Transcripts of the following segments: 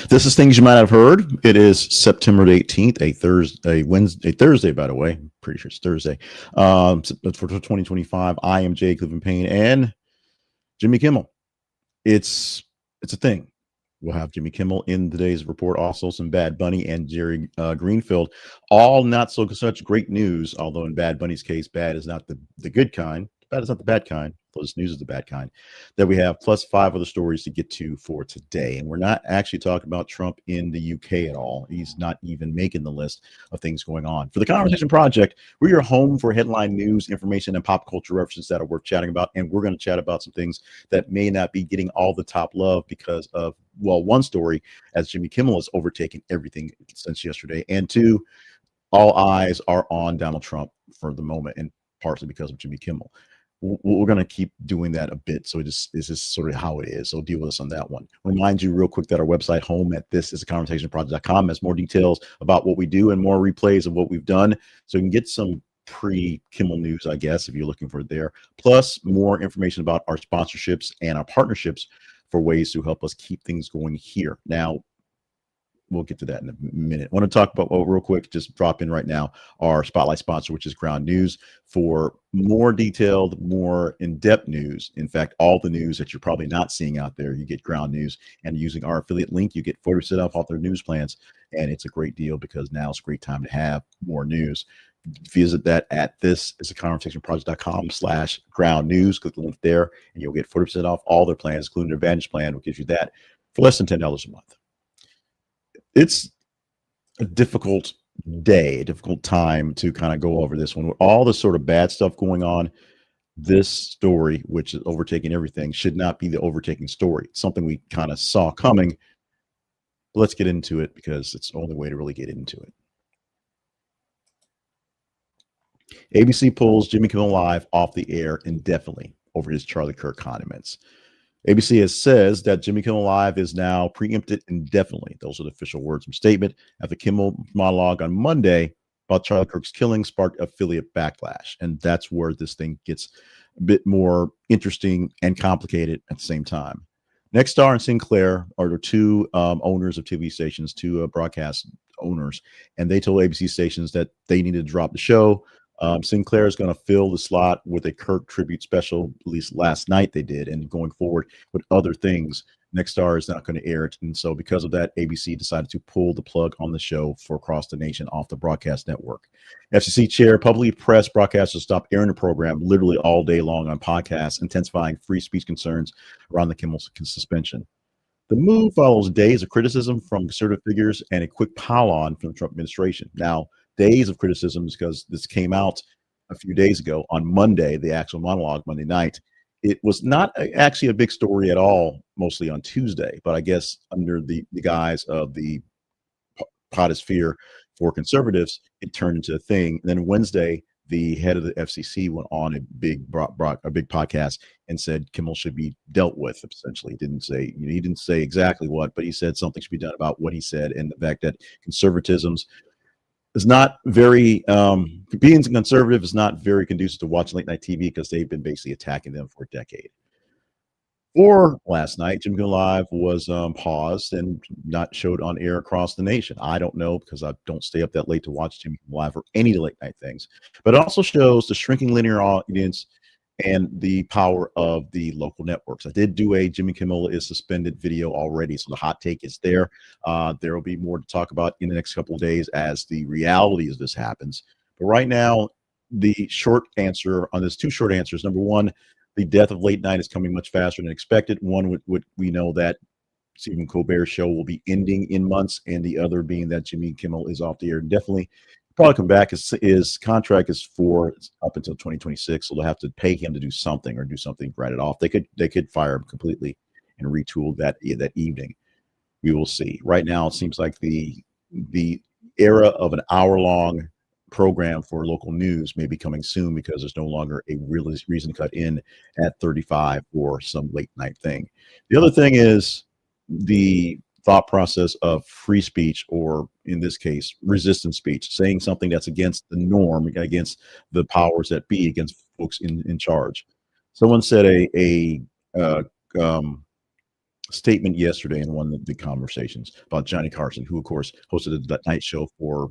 This is things you might have heard. It is September the 18th, a Thursday, Wednesday, a Thursday, by the way. I'm pretty sure it's Thursday. For 2025. I am Jay Cleveland Payne and Jimmy Kimmel. It's a thing. We'll have Jimmy Kimmel in today's report. Also, some Bad Bunny and Jerry Greenfield. All not so such great news. Although in Bad Bunny's case, bad is not the good kind. Bad is not the bad kind. This news is the bad kind. That we have plus 5 other stories to get to for today, and we're not actually talking about Trump in the UK at all. He's not even making the list of things going on. For the Conversation Project, we're your home for headline news, information, and pop culture references that are worth chatting about. And we're going to chat about some things that may not be getting all the top love because of, well, one story, as Jimmy Kimmel has overtaken everything since yesterday, and two, all eyes are on Donald Trump for the moment, and partially because of Jimmy Kimmel. We're going to keep doing that a bit. So this is sort of how it is. So deal with us on that one. Remind you real quick that our website, home at thisisaconversationproject.com, has more details about what we do and more replays of what we've done. So you can get some pre-Kimmel news, I guess, if you're looking for it there. Plus more information about our sponsorships and our partnerships for ways to help us keep things going here. Now, we'll get to that in a minute. I want to talk about, real quick, just drop in right now, our spotlight sponsor, which is Ground News. For more detailed, more in-depth news, in fact, all the news that you're probably not seeing out there, you get Ground News. And using our affiliate link, you get 40% off their news plans. And it's a great deal because now it's a great time to have more news. Visit that at thisisaconversationproject.com/ground news. Click the link there, and you'll get 40% off all their plans, including their Advantage plan, which gives you that for less than $10 a month. It's a difficult day, a difficult time to kind of go over this one. With all the sort of bad stuff going on, this story, which is overtaking everything, should not be the overtaking story. It's something we kind of saw coming. But let's get into it because it's the only way to really get into it. ABC pulls Jimmy Kimmel Live off the air indefinitely over his Charlie Kirk condiments. ABC says that Jimmy Kimmel Live is now preempted indefinitely. Those are the official words from statement after Kimmel monologue on Monday about Charlie Kirk's killing sparked affiliate backlash. And that's where this thing gets a bit more interesting and complicated at the same time. Nexstar and Sinclair are the two owners of TV stations, two broadcast owners, and they told ABC stations that they needed to drop the show. Sinclair is going to fill the slot with a Kirk tribute special, at least last night they did, and going forward with other things. Nexstar is not going to air it. And so because of that, ABC decided to pull the plug on the show for across the nation off the broadcast network. FCC chair publicly pressed broadcasters to stop airing the program literally all day long on podcasts, intensifying free speech concerns around the Kimmel suspension. The move follows days of criticism from conservative figures and a quick pile-on from the Trump administration. Now, days of criticisms because this came out a few days ago on Monday, the actual monologue Monday night. It was not actually a big story at all, mostly on Tuesday, but I guess under the guise of the potosphere for conservatives, it turned into a thing. And then Wednesday, the head of the FCC went on a big podcast and said Kimmel should be dealt with. Essentially, he didn't say exactly what, but he said something should be done about what he said and the fact that conservatism's is not very being conservative is not very conducive to watching late night TV because they've been basically attacking them for a decade. Or last night, Jimmy Kimmel Live was paused and not showed on air across the nation. I don't know because I don't stay up that late to watch Jimmy Kimmel Live or any late night things. But it also shows the shrinking linear audience and the power of the local networks. I did do a Jimmy Kimmel is suspended video already, so the hot take is there. There will be more to talk about in the next couple of days as the reality of this happens. But right now, the short answer on this, two short answers. Number one, the death of late night is coming much faster than expected. One, we know that Stephen Colbert's show will be ending in months, and the other being that Jimmy Kimmel is off the air indefinitely. Probably come back. His contract is for up until 2026, so they'll have to pay him to do something or do something to write it off. They could fire him completely and retool that evening. We will see. Right now, it seems like the era of an hour-long program for local news may be coming soon because there's no longer a real reason to cut in at 35 or some late night thing. The other thing is the thought process of free speech, or in this case, resistance speech, saying something that's against the norm, against the powers that be, against folks in charge. Someone said a statement yesterday in one of the conversations about Johnny Carson, who of course hosted the night show for,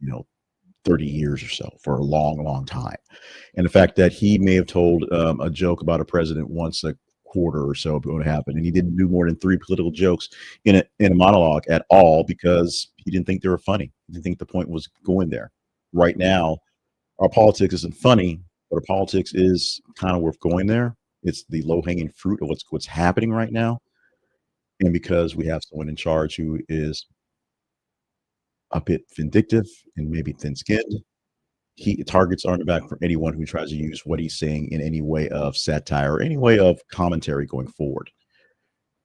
you know, 30 years or so, for a long, long time. And the fact that he may have told a joke about a president once a quarter or so about what happened, and he didn't do more than three political jokes in a monologue at all because he didn't think they were funny. He didn't think the point was going there. Right now, our politics isn't funny, but our politics is kind of worth going there. It's the low hanging fruit of what's happening right now, and because we have someone in charge who is a bit vindictive and maybe thin skinned, he targets aren't back for anyone who tries to use what he's saying in any way of satire or any way of commentary going forward.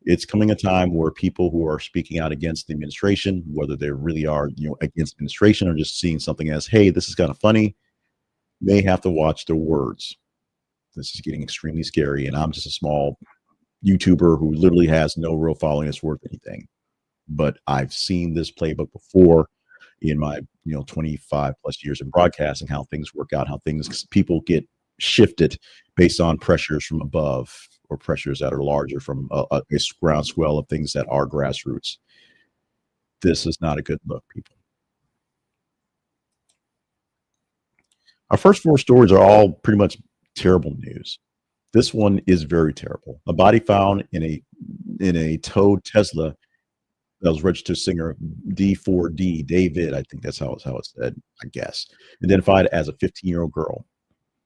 It's coming a time where people who are speaking out against the administration, whether they really are, against administration or just seeing something as, hey, this is kind of funny, may have to watch their words. This is getting extremely scary, and I'm just a small YouTuber who literally has no real following that's worth anything. But I've seen this playbook before in my 25 plus years in broadcasting, how things work out, how people get shifted based on pressures from above or pressures that are larger from a groundswell of things that are grassroots. This is not a good look, people. Our first four stories are all pretty much terrible news. This one is very terrible. A body found in a towed Tesla that was registered singer D4D, David, I think that's how it's said, I guess, identified as a 15-year-old girl.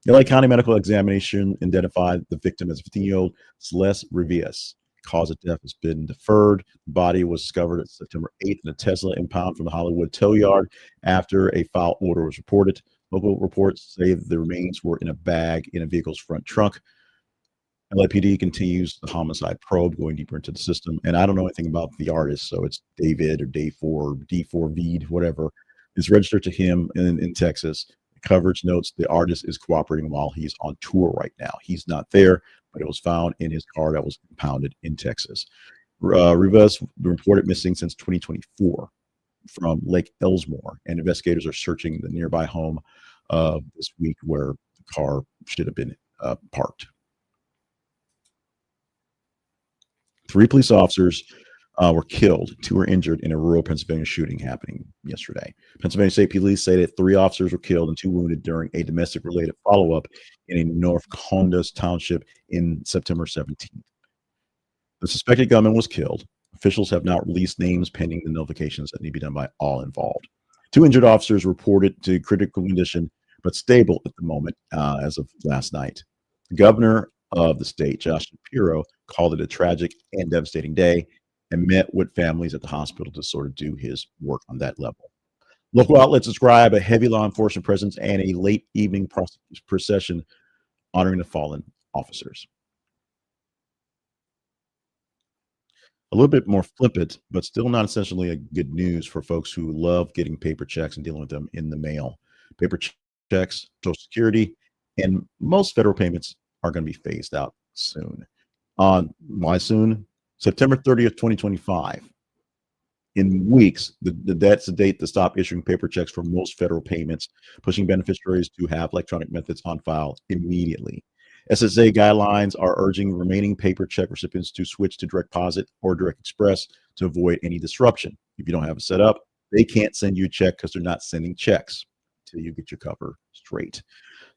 The LA County Medical Examination identified the victim as 15-year-old Celeste Rivias. Cause of death has been deferred. The body was discovered September 8th in a Tesla impound from the Hollywood tow yard after a foul odor was reported. Local reports say the remains were in a bag in a vehicle's front trunk. LAPD continues the homicide probe, going deeper into the system. And I don't know anything about the artist, so it's David or Day4, D4V, whatever. It's registered to him in Texas. The coverage notes the artist is cooperating while he's on tour right now. He's not there, but it was found in his car that was impounded in Texas. Rivas been reported missing since 2024 from Lake Elsmore, and investigators are searching the nearby home this week where the car should have been parked. 3 police officers were killed. 2 were injured in a rural Pennsylvania shooting happening yesterday. Pennsylvania State Police say that 3 officers were killed and 2 wounded during a domestic-related follow-up in a North Condos township in September 17th. The suspected gunman was killed. Officials have not released names pending the notifications that need to be done by all involved. 2 injured officers reported to critical condition, but stable at the moment as of last night. The governor of the state, Josh Shapiro, called it a tragic and devastating day and met with families at the hospital to sort of do his work on that level. Local outlets describe a heavy law enforcement presence and a late evening procession honoring the fallen officers. A little bit more flippant, but still not essentially a good news for folks who love getting paper checks and dealing with them in the mail. Paper checks, Social Security, and most federal payments are going to be phased out soon. Why soon? September 30th, 2025. In weeks, that's the date to stop issuing paper checks for most federal payments, pushing beneficiaries to have electronic methods on file immediately. SSA guidelines are urging remaining paper check recipients to switch to direct deposit or direct express to avoid any disruption. If you don't have it set up, they can't send you a check because they're not sending checks until you get your cover straight.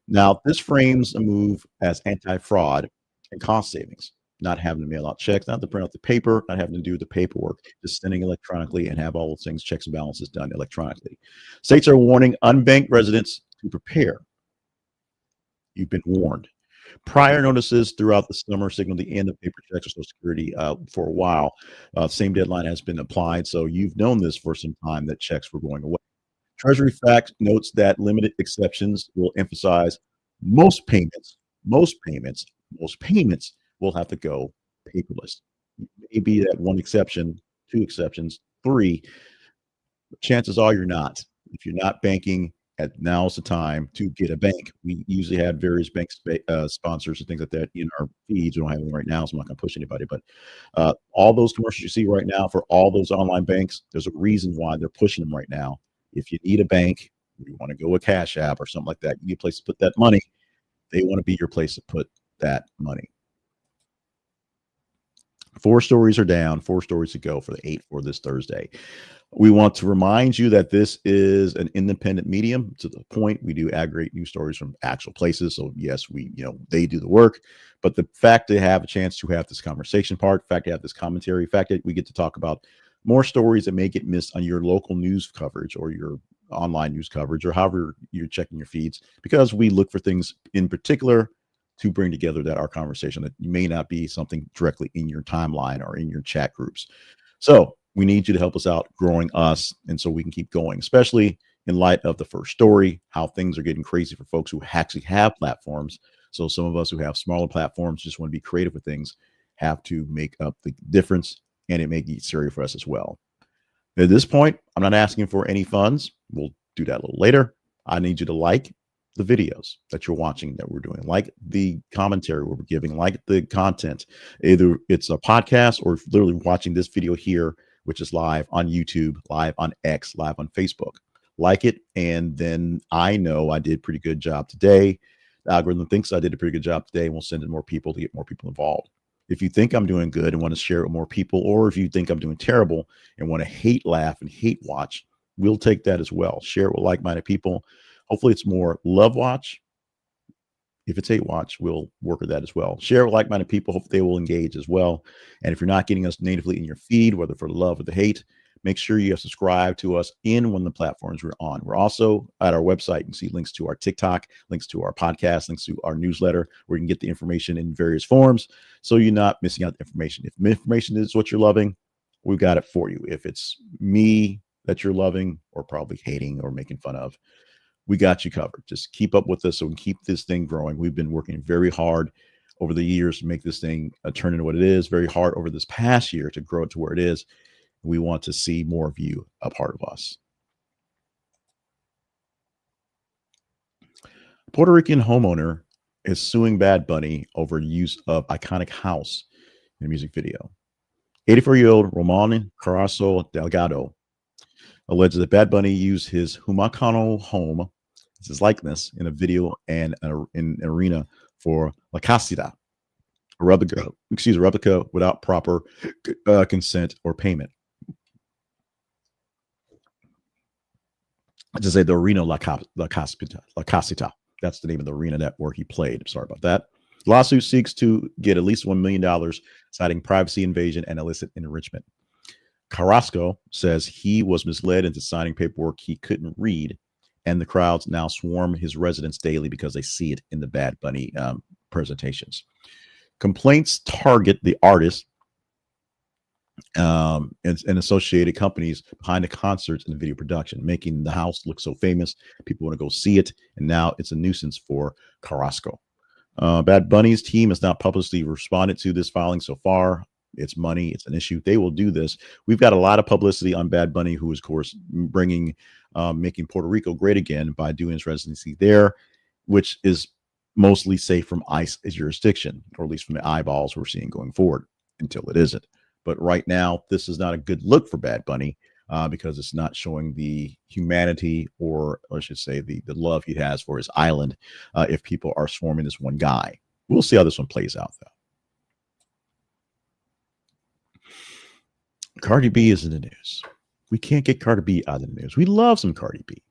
Now, this frames a move as anti-fraud and cost savings, not having to mail out checks, not to print out the paper, not having to do the paperwork, just sending electronically and have all those things, checks and balances done electronically. States are warning unbanked residents to prepare. You've been warned. Prior notices throughout the summer signaled the end of paper checks or Social Security for a while. Same deadline has been applied, so you've known this for some time that checks were going away. Treasury Fact notes that limited exceptions will emphasize most payments will have to go paperless. Maybe that one exception, 2 exceptions, 3. Chances are you're not. If you're not banking, now's the time to get a bank. We usually have various bank sponsors and things like that in our feeds. We don't have them right now, so I'm not going to push anybody. But all those commercials you see right now for all those online banks, there's a reason why they're pushing them right now. If you need a bank, you want to go with Cash App or something like that, you need a place to put that money. They want to be your place to put that money. 4 stories are down, 4 stories to go for the 8 for this Thursday. We want to remind you that this is an independent medium to the point. We do aggregate news stories from actual places. So yes, they do the work, but the fact to have a chance to have this conversation part, fact to have this commentary, fact that we get to talk about more stories that may get missed on your local news coverage or your online news coverage or however you're checking your feeds, because we look for things in particular to bring together that our conversation that may not be something directly in your timeline or in your chat groups. So we need you to help us out growing us, and so we can keep going, especially in light of the first story, how things are getting crazy for folks who actually have platforms. So some of us who have smaller platforms just want to be creative with things have to make up the difference, and it may get serious for us as well. At this point, I'm not asking for any funds. We'll do that a little later. I need you to like the videos that you're watching that we're doing, like the commentary we're giving, like the content. Either it's a podcast or literally watching this video here, which is live on YouTube, live on X, live on Facebook. Like it, and then I know I did a pretty good job today. The algorithm thinks I did a pretty good job today, and we'll send in more people to get more people involved. If you think I'm doing good and want to share it with more people, or if you think I'm doing terrible and want to hate laugh and hate watch, we'll take that as well. Share it with like-minded people. Hopefully it's more love watch. If it's hate watch, we'll work with that as well. Share with like-minded people. Hope they will engage as well. And if you're not getting us natively in your feed, whether for the love or the hate, make sure you have subscribed to us in one of the platforms we're on. We're also at our website. You can see links to our TikTok, links to our podcast, links to our newsletter, where you can get the information in various forms, so you're not missing out the information. If information is what you're loving, we've got it for you. If it's me that you're loving or probably hating or making fun of, we got you covered. Just keep up with us so we can keep this thing growing. We've been working very hard over the years to make this thing turn into what it is, very hard over this past year to grow it to where it is. We want to see more of you a part of us. Puerto Rican homeowner is suing Bad Bunny over use of iconic house in a music video. 84-year-old Roman Carazo Delgado alleges that Bad Bunny used his Humacano home, it's his likeness, in a video and in an arena for La Casita, a replica without proper consent or payment. I just say the arena La Casita. That's the name of the arena that where he played. Sorry about that. Lawsuit seeks to get at least $1 million, citing privacy invasion and illicit enrichment. Carrasco says he was misled into signing paperwork he couldn't read, and the crowds now swarm his residence daily because they see it in the Bad Bunny presentations. Complaints target the artist and associated companies behind the concerts and the video production, making the house look so famous. People want to go see it, and now it's a nuisance for Carrasco. Bad Bunny's team has not publicly responded to this filing so far. It's money. It's an issue. They will do this. We've got a lot of publicity on Bad Bunny, who is, of course, making Puerto Rico great again by doing his residency there, which is mostly safe from ICE jurisdiction, or at least from the eyeballs we're seeing going forward, until it isn't. But right now, this is not a good look for Bad Bunny because it's not showing the humanity, or I should say the love he has for his island, if people are swarming this one guy. We'll see how this one plays out, though. Cardi B is in the news. We can't get Cardi B out of the news. We love some Cardi B.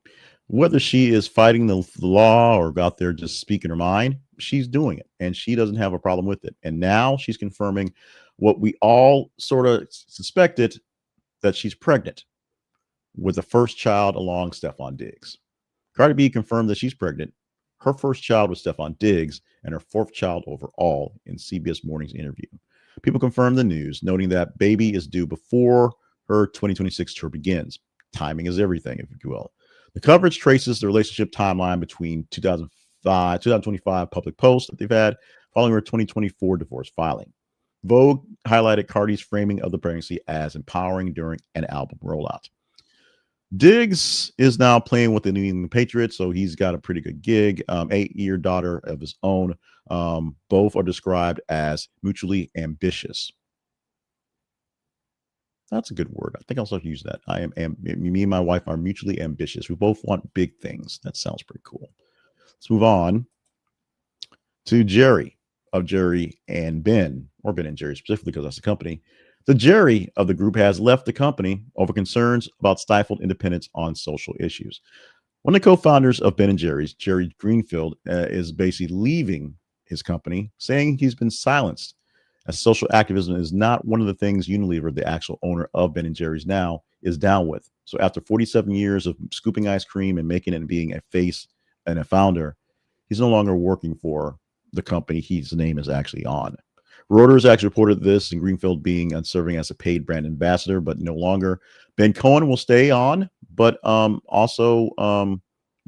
Whether she is fighting the law or out there just speaking her mind, she's doing it, and she doesn't have a problem with it. And now she's confirming what we all sort of suspected, that she's pregnant with the first child along Stefon Diggs. Cardi B confirmed that she's pregnant. Her first child was Stefon Diggs, and her fourth child overall, in CBS Morning's interview. People confirmed the news, noting that baby is due before her 2026 tour begins. Timing is everything, if you will. The coverage traces the relationship timeline between 2025 public posts that they've had following her 2024 divorce filing. Vogue highlighted Cardi's framing of the pregnancy as empowering during an album rollout. Diggs is now playing with the New England Patriots, so he's got a pretty good gig. 8-year daughter of his own. Both are described as mutually ambitious. That's a good word. I think I'll start to use that. Me and my wife are mutually ambitious. We both want big things. That sounds pretty cool. Let's move on to Jerry of Jerry and Ben. or Ben and Jerry specifically because that's the company, the Jerry of the group has left the company over concerns about stifled independence on social issues. One of the co-founders of Ben and Jerry's, Jerry Greenfield, is basically leaving his company, saying he's been silenced, as social activism is not one of the things Unilever, the actual owner of Ben and Jerry's now, is down with. So after 47 years of scooping ice cream and making it and being a face and a founder, he's no longer working for the company his name is actually on. Reuters actually reported this, and Greenfield being serving as a paid brand ambassador, but no longer. Ben Cohen will stay on, but also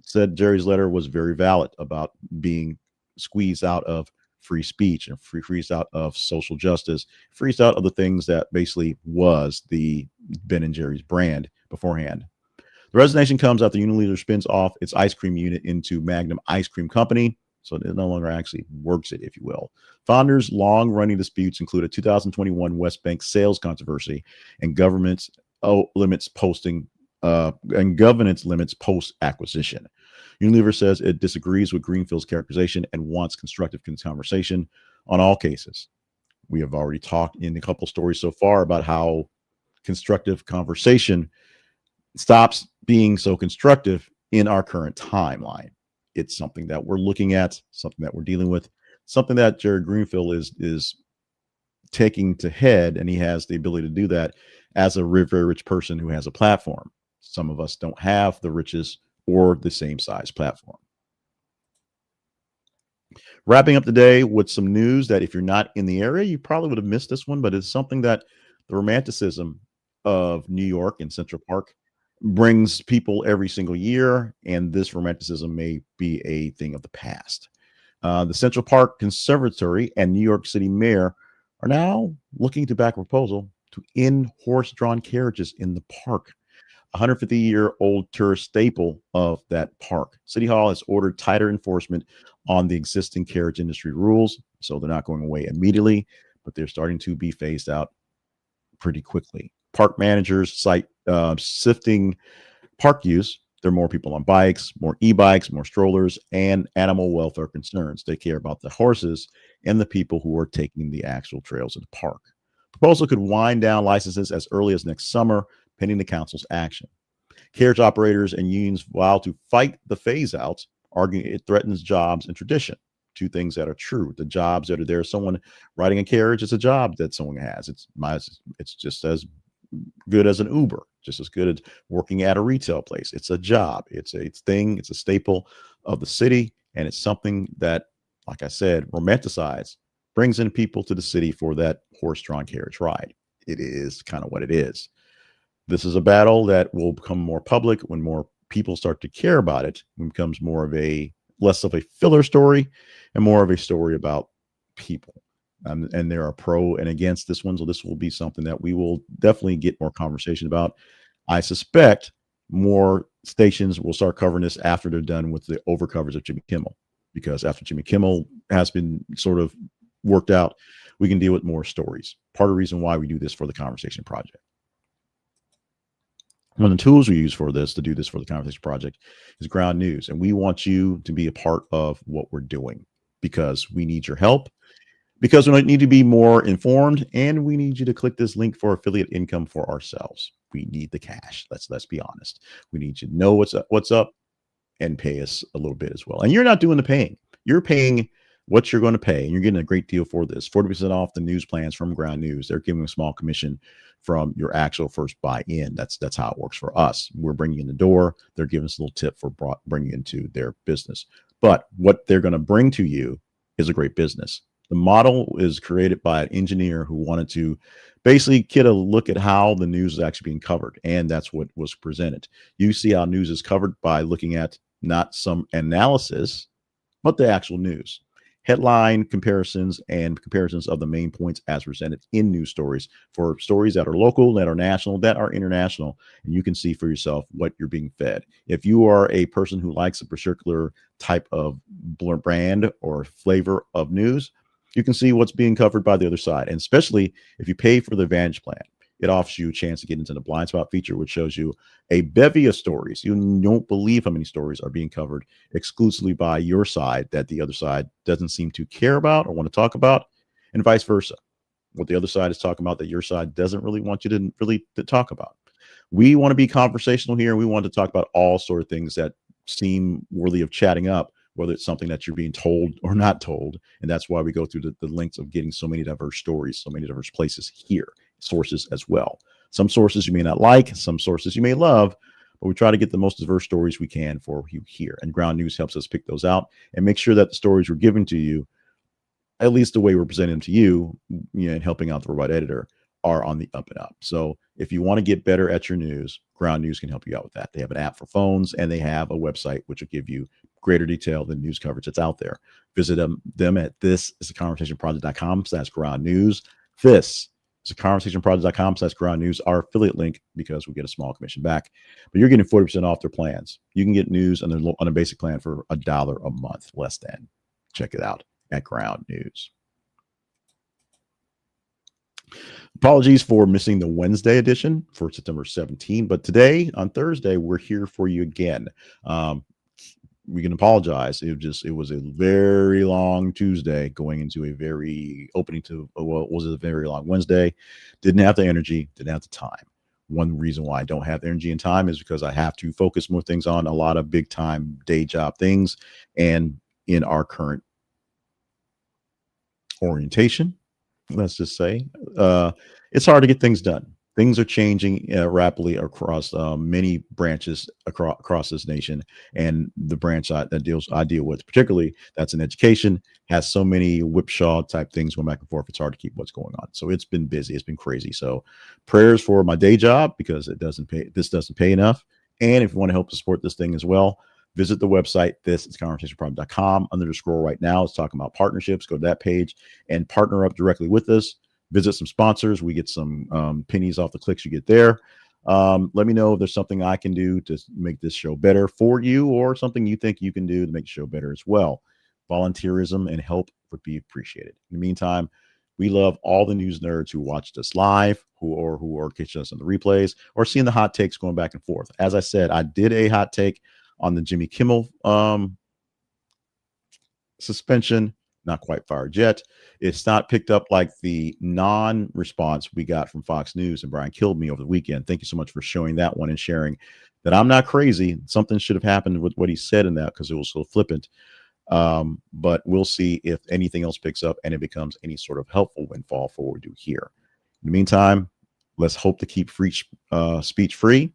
said Jerry's letter was very valid about being squeezed out of free speech and freezed out of social justice, freezed out of the things that basically was the Ben and Jerry's brand beforehand. The resignation comes after Unilever spins off its ice cream unit into Magnum Ice Cream Company, so it no longer actually works it, if you will. Founders' long-running disputes include a 2021 West Bank sales controversy and governance limits post-acquisition. Unilever says it disagrees with Greenfield's characterization and wants constructive conversation on all cases. We have already talked in a couple stories so far about how constructive conversation stops being so constructive in our current timeline. It's something that we're looking at, something that we're dealing with, something that Jared Greenfield is taking to head, and he has the ability to do that as a very rich person who has a platform. Some of us don't have the riches or the same size platform. Wrapping up today with some news that if you're not in the area, you probably would have missed this one, but it's something that the romanticism of New York and Central Park brings people every single year, and this romanticism may be a thing of the past. The Central Park Conservatory and New York City Mayor are now looking to back a proposal to end horse-drawn carriages in the park, a 150-year-old tourist staple of that park. City Hall has ordered tighter enforcement on the existing carriage industry rules, so they're not going away immediately, but they're starting to be phased out pretty quickly. Park managers cite shifting park use. There are more people on bikes, more e-bikes, more strollers, and animal welfare concerns. They care about the horses and the people who are taking the actual trails of the park. Proposal could wind down licenses as early as next summer, pending the council's action. Carriage operators and unions vow to fight the phase-out, arguing it threatens jobs and tradition. Two things that are true. The jobs that are there, someone riding a carriage is a job that someone has. It's just as good as an Uber, just as good as working at a retail place. It's a job. It's a thing. It's a staple of the city, and it's something that, like I said, romanticized, brings in people to the city for that horse-drawn carriage ride. It is kind of what it is. This is a battle that will become more public when more people start to care about it. It becomes less of a filler story and more of a story about people. And there are pro and against this one. So this will be something that we will definitely get more conversation about. I suspect more stations will start covering this after they're done with the over coverage of Jimmy Kimmel, because after Jimmy Kimmel has been sort of worked out, we can deal with more stories. Part of the reason why we do this for the Conversation Project. One of the tools we use for this, to do this for the Conversation Project, is Ground News. And we want you to be a part of what we're doing because we need your help, because we need to be more informed, and we need you to click this link for affiliate income for ourselves. We need the cash. Let's be honest. We need you to know what's up and pay us a little bit as well. And you're not doing the paying. You're paying what you're going to pay, and you're getting a great deal for this. 40% off the news plans from Ground News. They're giving a small commission from your actual first buy-in. That's how it works for us. We're bringing in the door. They're giving us a little tip for bringing into their business. But what they're going to bring to you is a great business. The model is created by an engineer who wanted to basically get a look at how the news is actually being covered, and that's what was presented. You see how news is covered by looking at not some analysis, but the actual news. Headline comparisons and comparisons of the main points as presented in news stories for stories that are local, that are national, that are international, and you can see for yourself what you're being fed. If you are a person who likes a particular type of brand or flavor of news, you can see what's being covered by the other side. And especially if you pay for the Advantage plan, it offers you a chance to get into the blind spot feature, which shows you a bevy of stories. You don't believe how many stories are being covered exclusively by your side that the other side doesn't seem to care about or want to talk about, and vice versa. what the other side is talking about that your side doesn't really want you to really to talk about. We want to be conversational here. We want to talk about all sort of things that seem worthy of chatting up, whether it's something that you're being told or not told. And that's why we go through the lengths of getting so many diverse stories, so many diverse places here, sources as well. Some sources you may not like, some sources you may love, but we try to get the most diverse stories we can for you here. And Ground News helps us pick those out and make sure that the stories we're giving to you, at least the way we're presenting them to you, and helping out the robot editor, are on the up and up. So if you want to get better at your news, Ground News can help you out with that. They have an app for phones and they have a website which will give you greater detail than news coverage that's out there. Visit them at thisistheconversationproject.com/ground news. This is a conversationproject.com/ground news, our affiliate link, because we get a small commission back. But you're getting 40% off their plans. You can get news on a basic plan for $1 a month, less than. Check it out at Ground News. Apologies for missing the Wednesday edition for September 17, but today on Thursday we're here for you again. We can apologize. It was a very long Tuesday going into a very opening to what was a very long Wednesday. Didn't have the energy, didn't have the time. One reason why I don't have energy and time is because I have to focus more things on a lot of big time day job things, and in our current orientation, let's just say, it's hard to get things done. Things are changing rapidly across many branches across this nation, and the branch I deal with, particularly that's in education, has so many whipsaw type things going back and forth. It's hard to keep what's going on. So it's been busy. It's been crazy. So prayers for my day job, because it doesn't pay. This doesn't pay enough. And if you want to help to support this thing as well, visit the website, thisisconversationproject.com. Under the scroll right now, it's talking about partnerships. Go to that page and partner up directly with us. Visit some sponsors. We get some pennies off the clicks you get there. Let me know if there's something I can do to make this show better for you, or something you think you can do to make the show better as well. Volunteerism and help would be appreciated. In the meantime, we love all the news nerds who watched us live, who are catching us on the replays, or seeing the hot takes going back and forth. As I said, I did a hot take on the Jimmy Kimmel suspension. Not quite fired yet. It's not picked up like the non-response we got from Fox News and Brian Killed Me over the weekend. Thank you so much for showing that one and sharing that I'm not crazy. Something should have happened with what he said in that, because it was so flippant. But we'll see if anything else picks up and it becomes any sort of helpful windfall for what we do here. In the meantime, let's hope to keep speech free.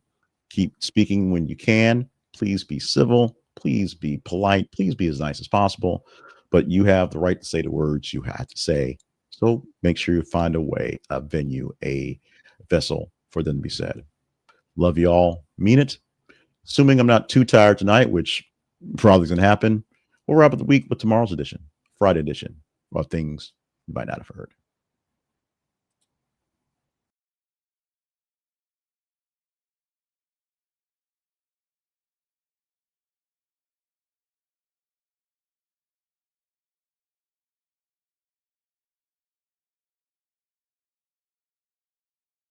Keep speaking when you can. Please be civil. Please be polite. Please be as nice as possible. But you have the right to say the words you have to say. So make sure you find a way, a venue, a vessel for them to be said. Love you all. Mean it. Assuming I'm not too tired tonight, which probably is going to happen, we'll wrap up the week with tomorrow's edition, Friday edition, of things you might not have heard.